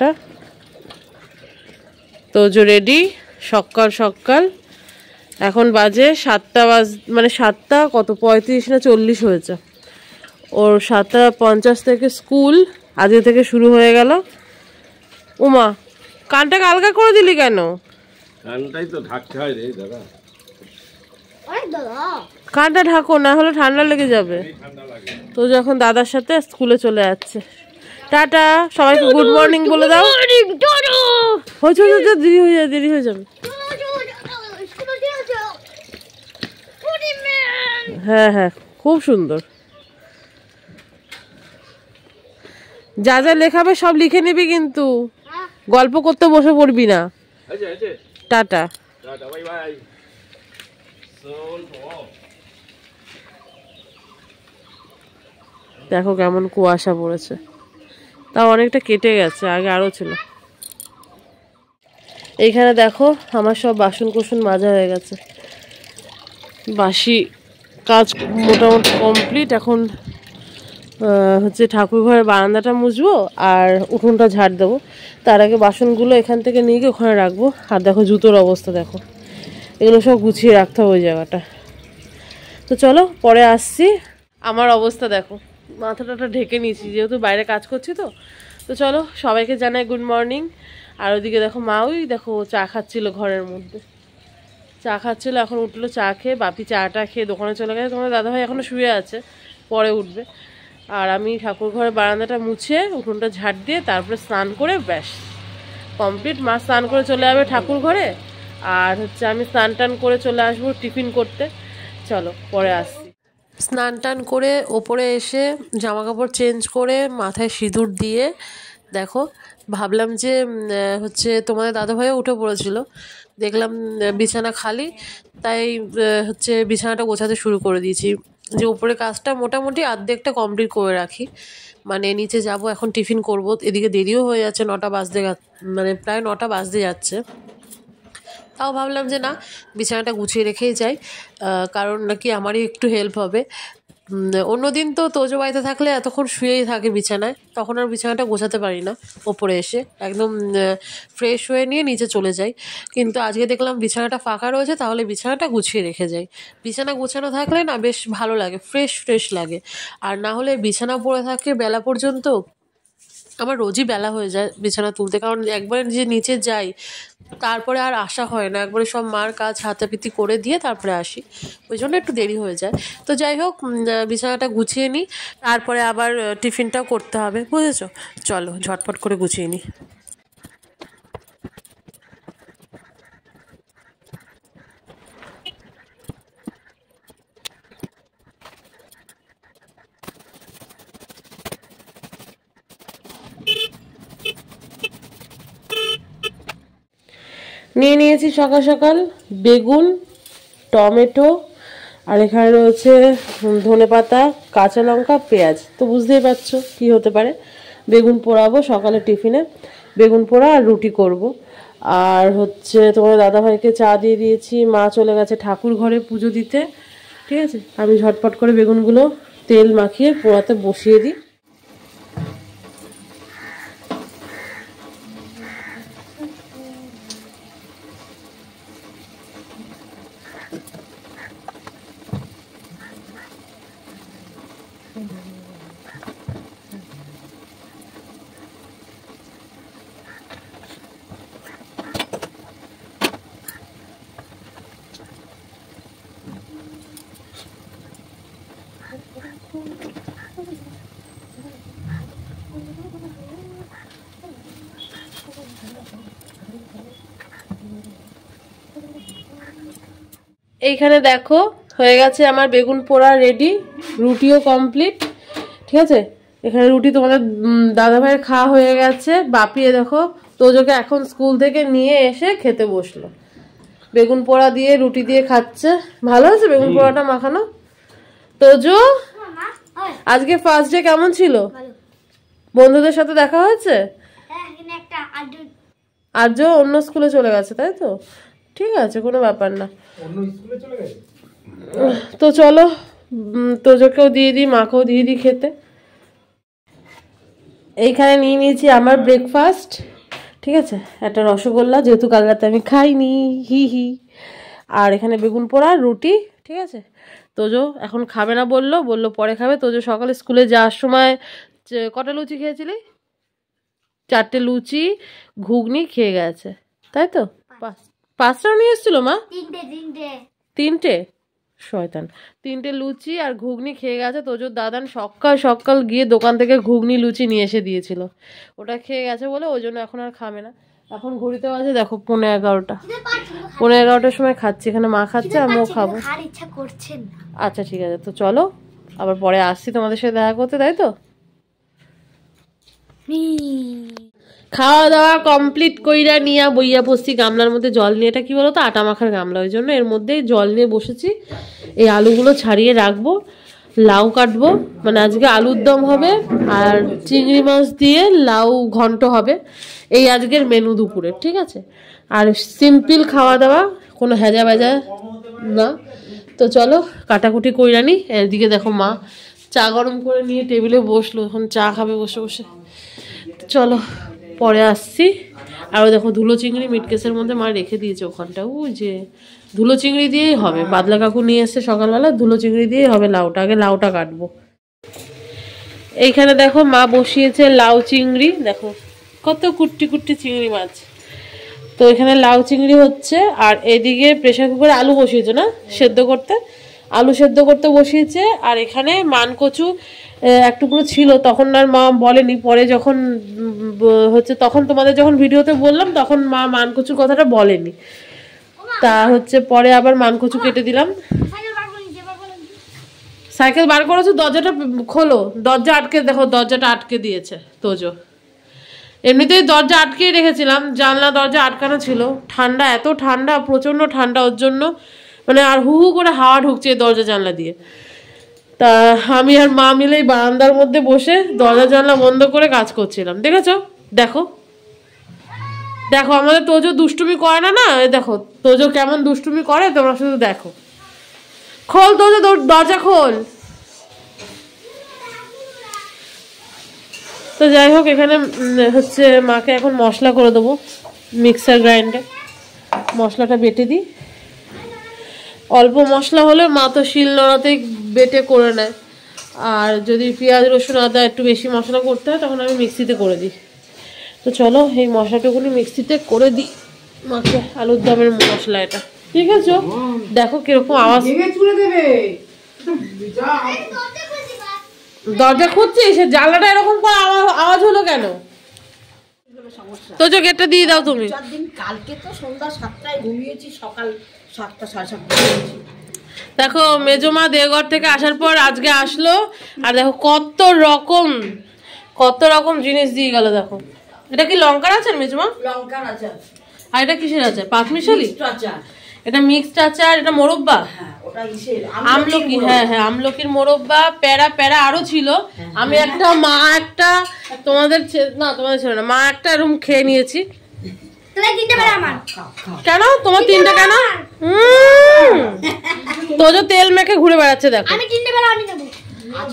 Tata. Tojo ready, সকাল সকাল। এখন বাজে 7টা, মানে 7টা কত 35 না 40 হয়েছে। ওর 7:50 থেকে স্কুল আজকে থেকে শুরু হয়ে গেল। উমা, কানটাকে আলগা করে দিলি কেন? কানটাই তো ঢাকতে হয় রে দাদা। কানটা ঢাকো, না হলে ঠান্ডা লেগে যাবে। তো যখন দাদার সাথে স্কুলে চলে যাচ্ছে। টাটা, সবাইকে গুড মর্নিং বলে দাও। দেরি হয়ে যাবে, দেরি হয়ে যাবে। হ্যাঁ হ্যাঁ, খুব সুন্দর। যা যা লেখাবে সব লিখে নিবি, কিন্তু গল্প করতে বসে পড়বি না। টাটা। দেখো কেমন কুয়াশা পড়েছে, তাও অনেকটা কেটে গেছে, আগে আরো ছিল। এইখানে দেখো আমার সব বাসন কোসন মাজা হয়ে গেছে, বাসি কাজ মোটামুটি কমপ্লিট। এখন হচ্ছে ঠাকুর ঘরের বারান্দাটা মুছবো আর উঠোনটা ঝাড় দেবো। তার আগে বাসনগুলো এখান থেকে নিয়ে গিয়ে ওখানে রাখবো। আর দেখো জুতোর অবস্থা দেখো, এগুলো সব গুছিয়ে রাখতে হবে ওই জায়গাটা। তো চলো পরে আসছি। আমার অবস্থা দেখো, মাথাটা ঢেকে নিয়েছি যেহেতু বাইরে কাজ করছি। তো চলো সবাইকে জানাই গুড মর্নিং। আর ওদিকে দেখো মা, ওই দেখো চা খাচ্ছিল ঘরের মধ্যে, চা খাচ্ছিল। এখন উঠলো চা খেয়ে, বাপি চাটা খেয়ে দোকানে চলে গেছে। তোমার দাদাভাই এখনো শুয়ে আছে, পরে উঠবে। আর আমি ঠাকুর ঘরের বারান্দাটা মুছে উঠোনটা ঝাড় দিয়ে তারপরে স্নান করে ব্যাস কমপ্লিট। মা স্নান করে চলে যাবে ঠাকুর ঘরে, আর হচ্ছে আমি স্নান টান করে চলে আসবো টিফিন করতে। চলো পরে আসছি। স্নান টান করে ওপরে এসে জামা কাপড় চেঞ্জ করে মাথায় সিঁদুর দিয়ে দেখো ভাবলাম যে হচ্ছে তোমাদের দাদাভাইও উঠে পড়েছিল, দেখলাম বিছানা খালি, তাই হচ্ছে বিছানাটা গোছাতে শুরু করে দিয়েছি। যে উপরে কাজটা মোটামুটি অর্ধেকটা কমপ্লিট করে রাখি, মানে নিচে যাব এখন টিফিন করব। এদিকে দেরিও হয়ে যাচ্ছে, 9টা বাজতে, মানে প্রায় 9টা বাজতে যাচ্ছে। তাও ভাবলাম যে না, বিছানাটা গুছিয়ে রেখেই যাই, কারণ নাকি আমারই একটু হেল্প হবে। অন্যদিন তো তোজো বাড়িতে থাকলে এতক্ষণ শুয়েই থাকে বিছানায়, তখন আর বিছানাটা গোছাতে পারি না। ওপরে এসে একদম ফ্রেশ হয়ে নিয়ে নিচে চলে যাই, কিন্তু আজকে দেখলাম বিছানাটা ফাঁকা রয়েছে, তাহলে বিছানাটা গুছিয়ে রেখে যাই। বিছানা গোছানো থাকলে না বেশ ভালো লাগে, ফ্রেশ ফ্রেশ লাগে। আর না হলে বিছানা পড়ে থাকে বেলা পর্যন্ত, আমার রোজই বেলা হয়ে যায় বিছানা তুলতে, কারণ একবার যে নিচে যাই তারপরে আর আসা হয় না, একবারে সব মার কাজ হাতাপিতি করে দিয়ে তারপরে আসি, ওই জন্য একটু দেরি হয়ে যায়। তো যাই হোক, বিছানাটা গুছিয়ে নিই, তারপরে আবার টিফিনটাও করতে হবে, বুঝেছো? চলো ঝটপট করে গুছিয়ে নিই। নিয়ে নিয়েছি সকাল সকাল বেগুন, টমেটো, আর এখানে রয়েছে ধনেপাতা, কাঁচা লঙ্কা, পেঁয়াজ। তো বুঝতেই পারছো কি হতে পারে। বেগুন পোড়াবো সকালে টিফিনে, বেগুন পোড়া আর রুটি করব। আর হচ্ছে তোমার দাদাভাইকে চা দিয়ে দিয়েছি, মা চলে গেছে ঠাকুর ঘরে পুজো দিতে। ঠিক আছে, আমি ঝটপট করে বেগুনগুলো তেল মাখিয়ে পোড়াতে বসিয়ে দিই। এইখানে দেখো হয়ে গেছে আমার বেগুন পোড়া রেডি, রুটিও কমপ্লিট। ঠিক আছে, এখানে রুটি তোমাদের দাদাভাইয়ের খাওয়া হয়ে গেছে। বাপিয়ে দেখো তোজোকে এখন স্কুল থেকে নিয়ে এসে খেতে বসলো, বেগুন পোড়া দিয়ে রুটি দিয়ে খাচ্ছে। ভালো হয়েছে বেগুন পোড়াটা মাখানো। তোজো আজকে ফার্স্ট ডে কেমন ছিল? বন্ধুদের সাথে দেখা হয়েছে? আর্য অন্য স্কুলে চলে গেছে, তাই তো? ঠিক আছে, কোনো ব্যাপার না। তো চলো তোজোকেও দিয়ে দিই, মাকেও দিয়ে দিই খেতে। এইখানে নিয়ে নিয়েছি আমার ব্রেকফাস্ট, ঠিক আছে, একটা রসগোল্লা, যেহেতু কাল রাতে আমি খাইনি, হি হি। আর এখানে বেগুন পোড়া, রুটি। ঠিক আছে, তোজো এখন খাবে না, বললো পরে খাবে। তোজো সকালে স্কুলে যাওয়ার সময় কটা লুচি খেয়েছিলি? 4টে লুচি ঘুগনি খেয়ে গেছে, তাই তো? 5টাও নিয়ে এসেছিল মা? 3টে শয়তান, 3টে লুচি আর ঘুগনি খেয়ে গেছে। তোজোর দাদান সকাল সকাল গিয়ে দোকান থেকে ঘুগনি লুচি নিয়ে এসে দিয়েছিল, ওটা খেয়ে গেছে বলে ওই জন্য এখন আর খাবে না। এখন ঘড়িতে বাজে দেখো 11:15। 11:15টার সময় খাচ্ছি, এখানে মা খাচ্ছে, আমিও খাবো। আচ্ছা ঠিক আছে, তো চলো আবার পরে আসছি তোমাদের সাথে দেখা করতে, তাই তো? খাওয়া দাওয়া কমপ্লিট কইরা নিয়ে বইয়া বসছি গামলার মধ্যে জল নিয়ে। এটা কি বলতো, আটা মাখার গামলা, ওই জন্য এর মধ্যেই জল নিয়ে বসেছি। এই আলুগুলো ছাড়িয়ে রাখবো, লাউ কাটবো, মানে আজকে আলুর দম হবে আর চিংড়ি মাছ দিয়ে লাউ ঘন্ট হবে, এই আজকের মেনু দুপুরে। ঠিক আছে, আর সিম্পল খাওয়া দাওয়া, কোনো হেজা বেজা না। তো চলো কাটাকুটি কইরা নি। এদিকে দেখো মা চা গরম করে নিয়ে টেবিলে বসলো, এখন চা খাবে বসে বসে। চলো পরে আসছি। আর দেখো ধুলো চিংড়ি মিটকেসের মধ্যে মা রেখে দিয়েছে ওখানটা, ওই যে ধুলো চিংড়ি দিয়েই হবে। বাদলা কাকু নিয়ে এসছে সকালবেলা, ধুলো চিংড়ি দিয়েই হবে লাউটা। আগে লাউটা কাটবো। এইখানে দেখো মা বসিয়েছে লাউ চিংড়ি, দেখো কত কুট্টি কুট্টি চিংড়ি মাছ। তো এখানে লাউ চিংড়ি হচ্ছে, আর এদিকে প্রেসার কুকারে আলু বসিয়েছে না সেদ্ধ করতে, আলু সেদ্ধ করতে বসিয়েছে। আর এখানে মানকচু এক টুকরো ছিল, তখন আর মা বলেনি, পরে যখন হচ্ছে তখন তোমাদের যখন ভিডিওতে বললাম তখন মা মানকচুর কথাটা বলেনি, তা হচ্ছে পরে আবার মানকচু কেটে দিলাম। সাইকেল বার করেছো, দরজাটা খোলো, দরজা আটকে, দেখো দরজাটা আটকে দিয়েছে তোজো। এমনিতেই দরজা আটকেই রেখেছিলাম, জানলা দরজা আটকানো ছিল। ঠান্ডা, এত ঠান্ডা, প্রচন্ড ঠান্ডা, ওর জন্য মানে আর হু হু করে হাওয়া ঢুকছে দরজা জানলা দিয়ে। তা আমি আর মা মিলেই বারান্দার মধ্যে বসে দরজা জানলা বন্ধ করে কাজ করছিলাম। দেখেছো, দেখো দেখো আমাদের তোজো দুষ্টুমি করে না, না দেখো তোজো কেমন দুষ্টুমি করে, তোমরা শুধু দেখো। খোল তোজো, দরজা খোল। তো যাই হোক, এখানে হচ্ছে মাকে এখন মশলা করে দেবো, মিক্সার গ্রাইন্ডে মশলাটা বেটে দিই। অল্প মশলা হলে মা তো শিল নোড়াতেই বেটে করে নেয়, আর যদি পেঁয়াজ রসুন আদা একটু বেশি মশলা করতে হয় তখন আমি মিক্সিতে করে দিই। তো চলো এই মশলাটুকুনি মিক্সিতে করে দিই মাকে, আলুর দমের মশলা এটা। ঠিক আছে, দেখো কিরকম আওয়াজ। দরজা খুঁজছি, সে জানলাটা এরকম করে আওয়াজ হলো কেন? তো গেটটা দিয়ে দাও তুমি। কালকে তো সন্ধ্যা 7টায় ঘুমিয়েছি, সকাল 7টা 7:30। দেখো মেজমা দেওঘর থেকে আসার পর আজকে আসলো, আর দেখো কত রকম জিনিস দিয়ে গেল। দেখো এটা কি লঙ্কার আচার মেজমা? লঙ্কার আচার। আর এটা কিসের আচার? পাঁচমিশালি আচার। এটা মিক্সড আচার, এটা মোরব্বা, আমলকি। হ্যাঁ হ্যাঁ, আমলকির মোরব্বা, প্যারা প্যারা আরো ছিল। আমি একটা, মা একটা, তোমাদের না তোমাদের ছিল না, মা একটা রুম খেয়ে নিয়েছি। কেন তোমার 3টা কেন? তোজো তেল মেখে ঘুরে বেড়াচ্ছে, দেখো।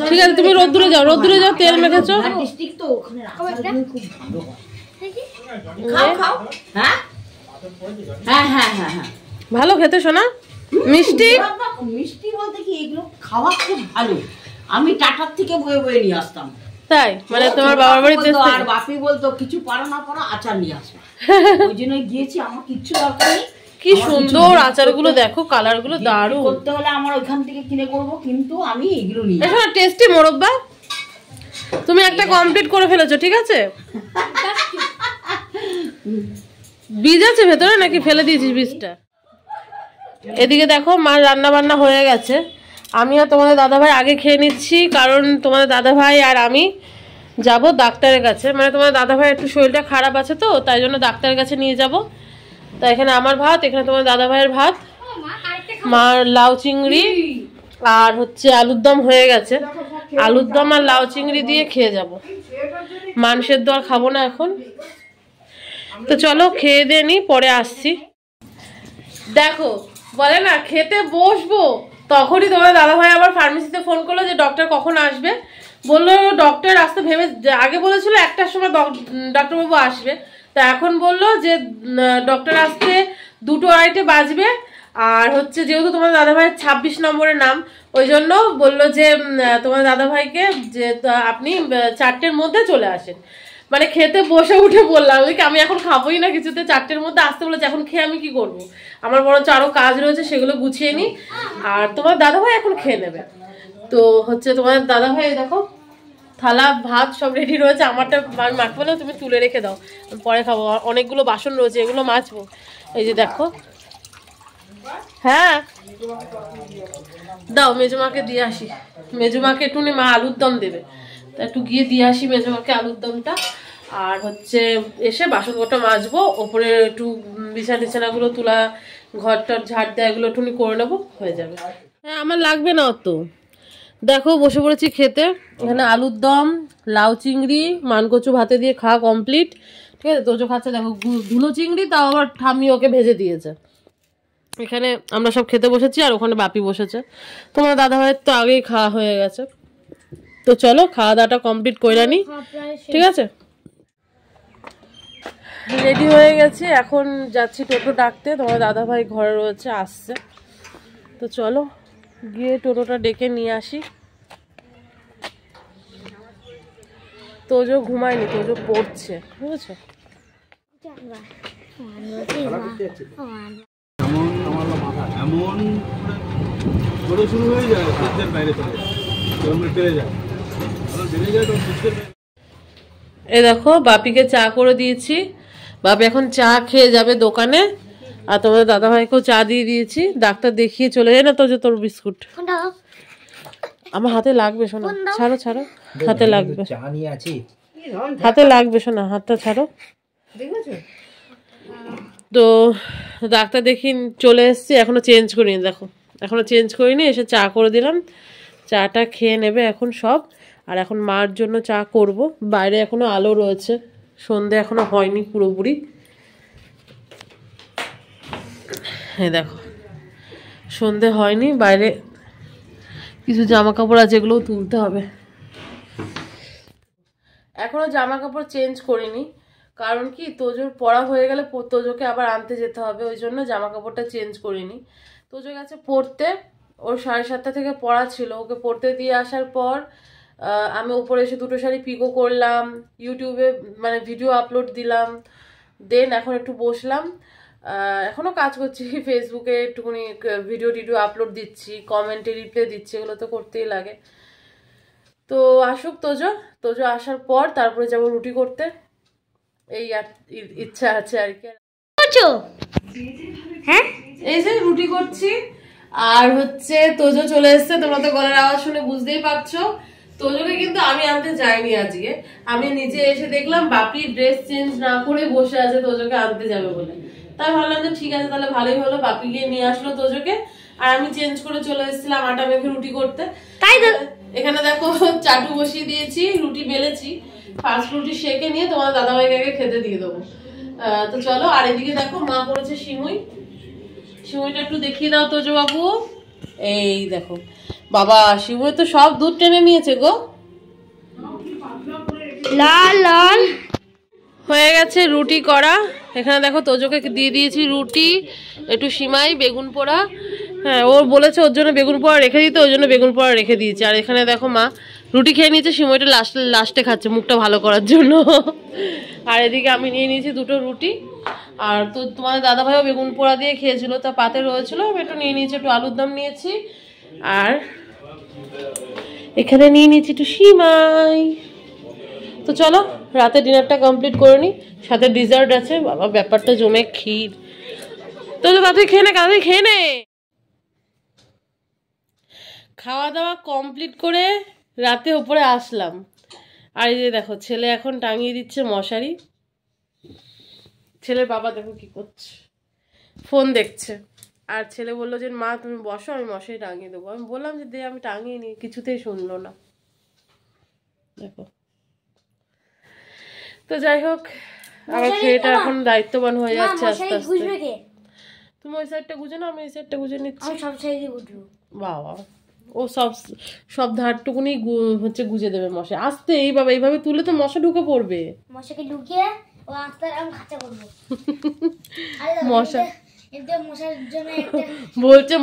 ঠিক আছে তুমি রোদ্দুরে যাও, তেল মেখেছো। ভালো খেতে শোনা, মিষ্টি মিষ্টি বলতে কি এগুলো খাওয়া খুব ভালো। আমি টাটার থেকে বয়ে বয়ে নিয়ে আসতাম। তাই মানে তোমার বাবার বাড়িতে? আর বাপি বলতো কিছু পারো না পারো আচার নিয়ে আসো, ওই জন্য গিয়েছি। আমার কিচ্ছু দরকার নেই। কি সুন্দর আচারগুলো, দেখো কালারগুলো দারুণ। করতে হলে আমার ওইখান থেকে কিনে করবো, কিন্তু আমি এগুলো নিয়ে এখন টেস্টি মোরব্বা তুমি একটা কমপ্লিট করে ফেলেছো। ঠিক আছে, বীজ আছে ভেতরে নাকি ফেলে দিয়েছিস বীজটা? এদিকে দেখো মার রান্না বান্না হয়ে গেছে। আমি আর তোমাদের দাদাভাই আগে খেয়ে নিচ্ছি, কারণ তোমাদের দাদাভাই আর আমি যাব ডাক্তারের কাছে। মানে তোমাদের দাদাভাই একটু শরীরটা খারাপ আছে, তো তাই জন্য ডাক্তারের কাছে নিয়ে যাব। তা এখানে আমার ভাত, এখানে তোমাদের দাদাভাইয়ের ভাত, মার লাউ চিংড়ি আর হচ্ছে আলুর দম হয়ে গেছে। আলুর দম আর লাউ চিংড়ি দিয়ে খেয়ে যাব, মাংসের দর খাবো না এখন। তো চলো খেয়ে দিয়ে নি, পরে আসছি। দেখো বলে না খেতে বসবো, তখনই তোমার দাদাভাই আবার ফার্মেসিতে ফোন করলো যে ডক্টর কখন আসবে। বললো ডক্টর আসতে ভেবে, আগে বলেছিল 1টার সময় ডাক্তারবাবু আসবে, তা এখন বললো যে ডক্টর আসতে 2-2:30 বাজবে। আর হচ্ছে যেহেতু তোমার দাদাভাইয়ের 26 নম্বরের নাম, ওই জন্য বললো যে তোমার দাদাভাইকে যে আপনি 4টের মধ্যে চলে আসেন। মানে খেতে বসে উঠে বললাম আমি এখন খাবোই না কিছুতে, 4টের মধ্যে আসতে বলেছে। এখন খেয়ে আমি কি করব, আমার বরঞ্চ আরো কাজ রয়েছে, সেগুলো গুছিয়ে নিই। আর তোমার দাদাভাই এখন খেয়ে নেবে। তো হচ্ছে তোমার দাদাভাই দেখো থালা ভাত সব রেডি রয়েছে, আমারটা আমি মাখবো বলে তুমি তুলে রেখে দাও, আমি পরে খাবো। অনেকগুলো বাসন রয়েছে, এগুলো মাজবো। এই যে দেখো, হ্যাঁ দাও মেজমাকে দিয়ে আসি। মেজমাকে একটু মা আলুর দম দেবে, তা একটু গিয়ে দিয়ে আসি মেজমাকে আলুর দমটা। আর হচ্ছে এসে বাসন কটা মাজবো, ওপরে একটু বিছানাগুলো তুলা, ঘরটার ঝাড় দেওয়া, এগুলো একটু করে নেবো, হয়ে যাবে। হ্যাঁ আমার লাগবে না অত। দেখো বসে পড়েছি খেতে, এখানে আলুর দম, লাউ চিংড়ি, মানকচু ভাতে দিয়ে খাওয়া কমপ্লিট। ঠিক আছে, তোজো খাচ্ছে দেখো ধুলো চিংড়ি, তাও আবার ঠাম্মি ওকে ভেজে দিয়েছে। এখানে আমরা সব খেতে বসেছি, আর ওখানে বাপি বসেছে। তোমার দাদাভাইয়ের তো আগেই খাওয়া হয়ে গেছে। তো চলো খাওয়া দাওয়াটা কমপ্লিট করে নি, ঠিক আছে। রেডি হয়ে গেছি, এখন যাচ্ছি টোটো ডাকতে। তোমার দাদাভাই ঘরে রয়েছে, আসছে। তো চলো গিয়ে টোটোটা ডেকে নিয়ে আসি। তোজো ঘুমায়নি, তোজো পড়ছে, বুঝেছো। এমন করে শুরু হয়ে যায়, বাইরে চলে যায়। এই দেখো বাপিকে চা করে দিয়েছি, বাপি এখন চা খেয়ে যাবে দোকানে। আর তোমাদের দাদাভাইকেও চা দিয়ে দিয়েছি, ডাক্তার দেখিয়ে চলে যায় না। তো যে তোর বিস্কুট আমার হাতে লাগবে, শোনা ছাড়ো ছাড়ো, হাতে লাগবে, হাতে লাগবে শোনা, হাতটা ছাড়ো। তো ডাক্তার দেখিয়ে চলে এসছি, এখনো চেঞ্জ করিনি, দেখো এখনো চেঞ্জ করিনি। এসে চা করে দিলাম, চাটা খেয়ে নেবে এখন সব। আর এখন মার জন্য চা করব। বাইরে এখনো আলো রয়েছে, সন্ধে এখনো হয়নি পুরোপুরি। হ্যাঁ দেখো সন্ধে হয়নি, বাইরে কিছু জামা কাপড় আছে, এগুলোও তুলতে হবে। এখনো জামা কাপড় চেঞ্জ করিনি, কারণ কি তোজোর পড়া হয়ে গেলে তোজোকে আবার আনতে যেতে হবে, ওই জন্য জামা কাপড়টা চেঞ্জ করিনি। তোজো গেছে পড়তে, ওর 7:30 থেকে পড়া ছিল। ওকে পড়তে দিয়ে আসার পর আমি উপরে এসে 2টো শাড়ি পিকো করলাম, ইউটিউবে মানে ভিডিও আপলোড দিলাম। দেন এখন একটু বসলাম, এখনো কাজ করছি, ফেসবুকে একটুখানি ভিডিও আপলোড দিচ্ছি, কমেন্টে রিপ্লাই দিচ্ছি, এগুলো তো করতেই লাগে। তো আসুক তোজো, তোজো আসার পর তারপরে যাবো রুটি করতে, এই ইচ্ছা আছে আর কি। হ্যাঁ এই যে রুটি করছি। আর হচ্ছে তোজো চলে এসছে, তোমরা তো গলার আওয়াজ শুনে বুঝতেই পারছো। তোজোকে কিন্তু আমি আনতে যাইনি আজকে, আমি নিজে এসে দেখলাম বাপি ড্রেস চেঞ্জ না করে বসে আছে তোজোকে আনতে যাবে বলে। তাই ভাবলাম যে ঠিক আছে তাহলে ভালোই হলো, বাপি গিয়ে নিয়ে আসলো তোজোকে, আর আমি চেঞ্জ করে চলে এসেছিলাম আটা মেখে রুটি করতে। তাই এখানে দেখো চাটু বসিয়ে দিয়েছি, রুটি বেলেছি, ফার্স্ট রুটি সেকে নিয়ে তোমার দাদাভাইকে আগে খেতে দিয়ে দেবো। তো চলো। আর এদিকে দেখো মা করেছে সিমুই, সিমুইটা একটু দেখিয়ে দাও তোজো বাবু। এই দেখো বাবা, সিমুই তো সব দুধ টেনে নিয়েছে গো, লাল লাল হয়ে গেছে রুটি করা। এখানে দেখো তোজোকে দিয়ে দিয়েছি রুটি, একটু সিমাই, বেগুন পোড়া। হ্যাঁ ওর বলেছে ওর জন্য বেগুন পোড়া রেখে দিতে, ওই জন্য বেগুন পোড়া রেখে দিয়েছি। আর এখানে দেখো মা রুটি খেয়ে নিয়েছে, সিমইটা লাস্টে খাচ্ছে মুখটা ভালো করার জন্য। আর এদিকে আমি নিয়ে নিয়েছি 2টো রুটি। আর তো তোমাদের দাদাভাইও বেগুন পোড়া দিয়ে খেয়েছিল, তা পাতে রয়েছিল, আমি একটু নিয়ে নিয়েছি, একটু আলুর দম নিয়েছি। আর এখানে নিয়ে নিয়েছি একটু সিমাই। তো চলো রাতে ডিনারটা কমপ্লিট করে নি, সাথে ডিজার্ট আছে। বাবা ব্যাপারটা জমে ক্ষীর। তো তাড়াতাড়ি খেয়ে নে, তাড়াতাড়ি খেয়ে নে। খাওয়া দাওয়া কমপ্লিট করে রাতে উপরে আসলাম। আর এই যে দেখো ছেলে এখন টাঙিয়ে দিচ্ছে মশারি। ছেলের বাবা দেখো কি করছে, ফোন দেখছে। আর ছেলে বললো যে মা তুমি বসো, আমি মশারি টাঙিয়ে দেবো। আমি বললাম যে দে আমি টাঙিয়ে নিই, কিছুতেই শুনলো না। দেখো তো যাই হোক, আমার ছেলেটা এখন দায়িত্ববান হয়ে যাচ্ছে আস্তে আস্তে। তুমি ওই সাইডটা গুজে না, আমি এই সাইডটা গুজে নিচ্ছি। বাবা ও সব সব ধারটুকুনি হচ্ছে গুজে দেবে মশা। আস্তে এইভাবে তুলে তো মশা ঢুকে পড়বে। মশাকে ঢুকিয়ে ও আস্তে আমি খাঁচা করবো। মশা মশার জন্য একটা বলছে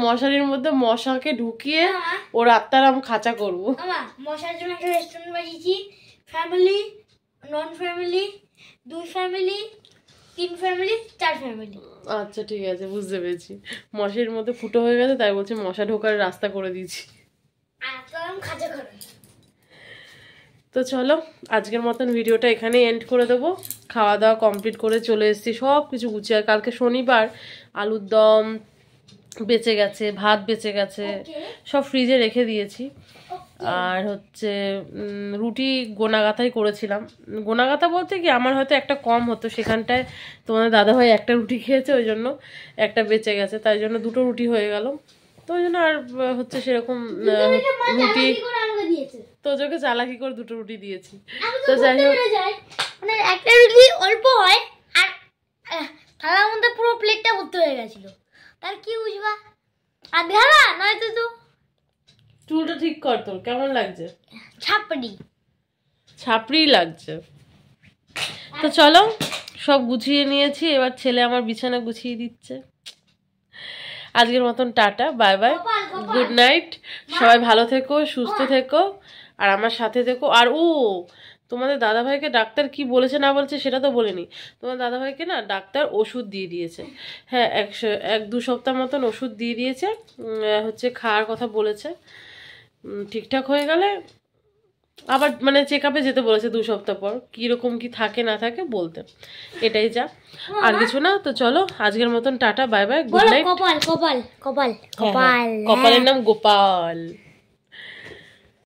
মশারির মধ্যে মশাকে ঢুকিয়ে ওর আত্মারাম খাঁচা করবো। মশার জন্য একটা রেস্টুরেন্ট বানিয়েছি। ফ্যামিলি, নন ফ্যামিলি, 2 ফ্যামিলি, 3 ফ্যামিলি, 4 ফ্যামিলি। আচ্ছা ঠিক আছে, বুঝতে পেরেছি। মশারির মধ্যে ফুটো হয়ে গেছে, তাই বলছে মশা ঢোকার রাস্তা করে দিয়েছি। খাঁচা করবে। তো চলো আজকের মতন ভিডিওটা এখানে এন্ড করে দেবো। খাওয়া দাওয়া কমপ্লিট করে চলে এসেছি, সব কিছু গুছিয়ে। কালকে শনিবার, আলুর দম বেঁচে গেছে, ভাত বেঁচে গেছে, সব ফ্রিজে রেখে দিয়েছি। আর হচ্ছে রুটি গোনাগাথাই করেছিলাম। গোনাগাথা বলতে কি আমার হয়তো একটা কম হতো, সেখানটায় তোমাদের দাদাভাই একটা রুটি খেয়েছে, ওই জন্য একটা বেঁচে গেছে, তাই জন্য 2টো রুটি হয়ে গেল। তো ওই জন্য আর হচ্ছে সেরকম রুটি তোজোকে চালাকি করে 2টো রুটি দিয়েছি। তো যাই হোক, মানে একটা রুটি অল্প হয় আর থালার মধ্যে পুরো প্লেটটা ভর্তি হয়ে গেছিল, তার কি বুঝবা? আর ধারা নয়তো তো চুলটা ঠিক কর, তোর কেমন লাগছে? ছাপড়ি লাগছে। তো চলো সব গুছিয়ে নিয়েছি, এবার ছেলে আমার বিছানা গুছিয়ে দিচ্ছে। আজকের মতন tata, bye bye, good night. সবাই ভালো থেকো, সুস্থ থেকো, আর আমার সাথে থেকো। আর তোমাদের দাদাভাইকে ডাক্তার কি বলেছে না বলছে সেটা তো বলিনি। তোমার দাদাভাইকে না ডাক্তার ওষুধ দিয়ে দিয়েছে। হ্যাঁ, 1-2 সপ্তাহ মতন ওষুধ দিয়ে দিয়েছে, হচ্ছে খাওয়ার কথা বলেছে। ঠিকঠাক হয়ে গেলে আবার মানে চেক আপে যেতে বলেছে 2 সপ্তাহ পর, কীরকম কি থাকে না থাকে বলতে। এটাই যা, আর কিছু না। তো চলো আজকের মতন tata, bye bye, good night. কপাল কপালের নাম গোপাল।